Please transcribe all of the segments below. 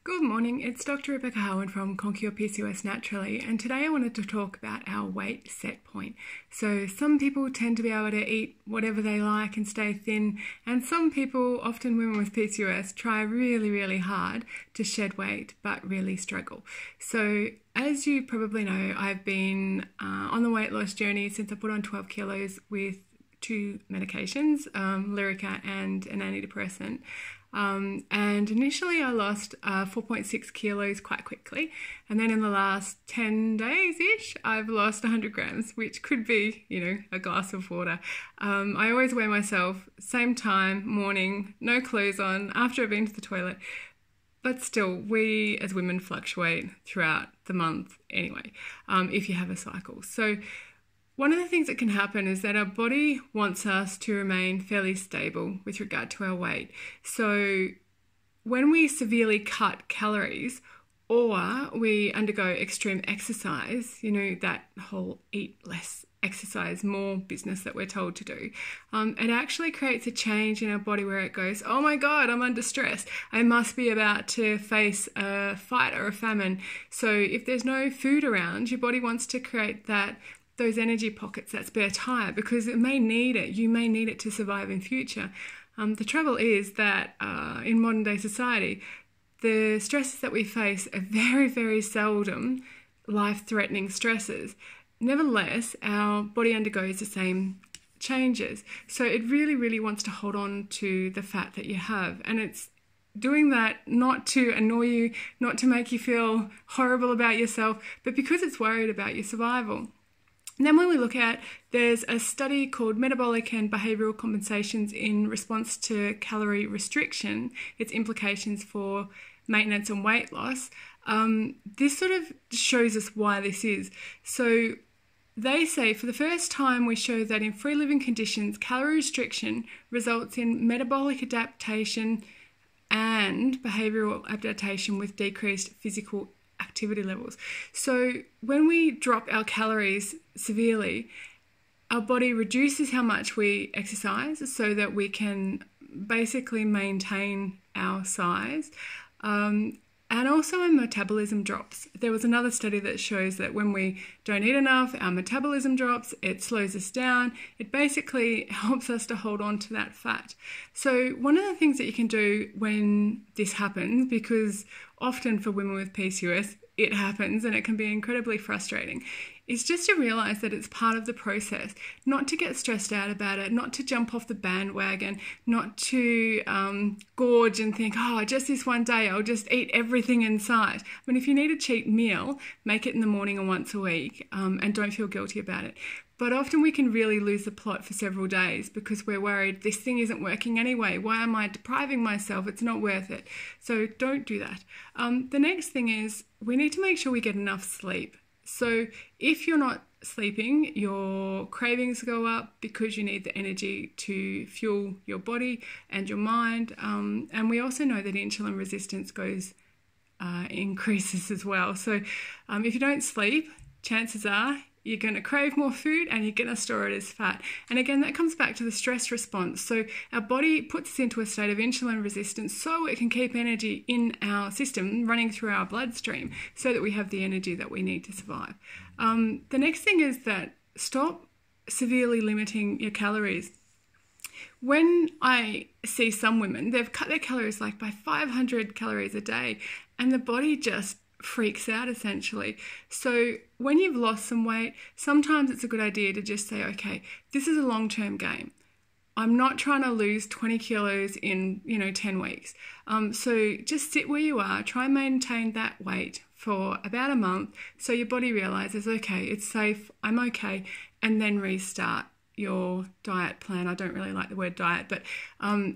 Good morning, it's Dr. Rebecca Harwin from Conquer Your PCOS Naturally, and today I wanted to talk about our weight set point. So some people tend to be able to eat whatever they like and stay thin, and some people, often women with PCOS, try really hard to shed weight but really struggle. So as you probably know, I've been on the weight loss journey since I put on 12 kilos with two medications, Lyrica and an antidepressant. And initially I lost 4.6 kilos quite quickly, and then in the last 10 days-ish I've lost 100 grams, which could be, a glass of water. I always weigh myself, same time, morning, no clothes on, after I've been to the toilet, but still, we as women fluctuate throughout the month anyway, if you have a cycle. So one of the things that can happen is that our body wants us to remain fairly stable with regard to our weight. So when we severely cut calories or we undergo extreme exercise, that whole eat less, exercise more business that we're told to do, it actually creates a change in our body where it goes, oh my God, I'm under stress. I must be about to face a fight or a famine. So if there's no food around, your body wants to create those energy pockets, that spare tire, because it may need it. You may need it to survive in future. The trouble is that in modern day society, the stresses that we face are very seldom life-threatening stresses. Nevertheless, our body undergoes the same changes. So it really wants to hold on to the fat that you have. And it's doing that not to annoy you, not to make you feel horrible about yourself, but because it's worried about your survival. And then when we look at, there's a study called Metabolic and Behavioural Compensations in Response to Calorie Restriction, its implications for maintenance and weight loss. This sort of shows us why this is. So they say for the first time we show that in free living conditions, calorie restriction results in metabolic adaptation and behavioural adaptation with decreased physical activity levels. So when we drop our calories severely, our body reduces how much we exercise so that we can basically maintain our size. And also our metabolism drops. There was another study that shows that when we don't eat enough, our metabolism drops, it slows us down. It basically helps us to hold on to that fat. So one of the things that you can do when this happens, because often for women with PCOS, it happens and it can be incredibly frustrating, is just to realize that it's part of the process, not to get stressed out about it, not to jump off the bandwagon, not to gorge and think, oh, just this one day, I'll just eat everything in sight. I mean, if you need a cheap meal, make it in the morning or once a week, and don't feel guilty about it. But often we can really lose the plot for several days because we're worried this thing isn't working anyway. Why am I depriving myself? It's not worth it. So don't do that. The next thing is we need to make sure we get enough sleep. So if you're not sleeping, your cravings go up because you need the energy to fuel your body and your mind. And we also know that insulin resistance increases as well. So if you don't sleep, chances are you're going to crave more food and you're going to store it as fat. And again, that comes back to the stress response. So our body puts us into a state of insulin resistance so it can keep energy in our system running through our bloodstream so that we have the energy that we need to survive. The next thing is that stop severely limiting your calories. When I see some women, they've cut their calories like by 500 calories a day and the body just freaks out essentially. So when you've lost some weight, sometimes it's a good idea to just say, okay, this is a long-term game. I'm not trying to lose 20 kilos in 10 weeks. So just sit where you are, try and maintain that weight for about a month so your body realizes, okay, it's safe, I'm okay, and then restart your diet plan. I don't really like the word diet, but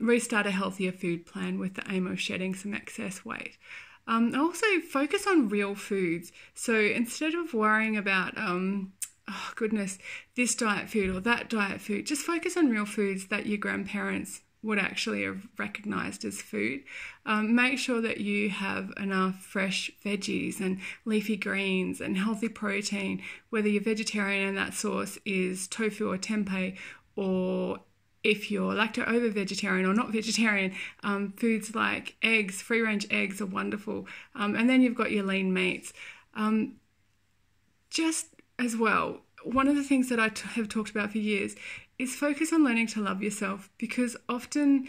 restart a healthier food plan with the aim of shedding some excess weight. Also focus on real foods. So instead of worrying about, oh goodness, this diet food or that diet food, just focus on real foods that your grandparents would actually have recognized as food. Make sure that you have enough fresh veggies and leafy greens and healthy protein, whether you're vegetarian and that source is tofu or tempeh, or if you're lacto-ovo vegetarian or not vegetarian, foods like eggs, free-range eggs are wonderful. And then you've got your lean meats. Just as well, one of the things that I have talked about for years is focus on learning to love yourself, because often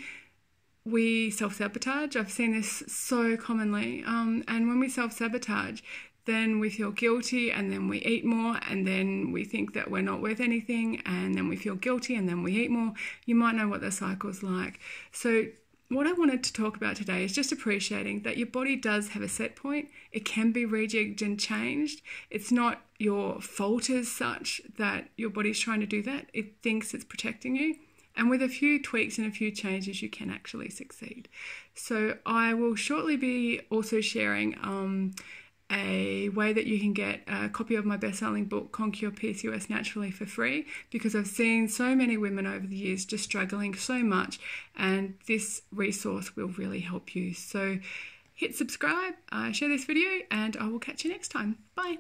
we self-sabotage. I've seen this so commonly. And when we self-sabotage, then we feel guilty, and then we eat more, and then we think that we're not worth anything, and then we feel guilty, and then we eat more. You might know what the cycle's like. So what I wanted to talk about today is just appreciating that your body does have a set point. It can be rejigged and changed. It's not your fault as such that your body's trying to do that. It thinks it's protecting you. And with a few tweaks and a few changes, you can actually succeed. So I will shortly be also sharing a way that you can get a copy of my best-selling book, Conquer Your PCOS Naturally, for free, because I've seen so many women over the years just struggling so much, and this resource will really help you. So hit subscribe, share this video, and I will catch you next time. Bye.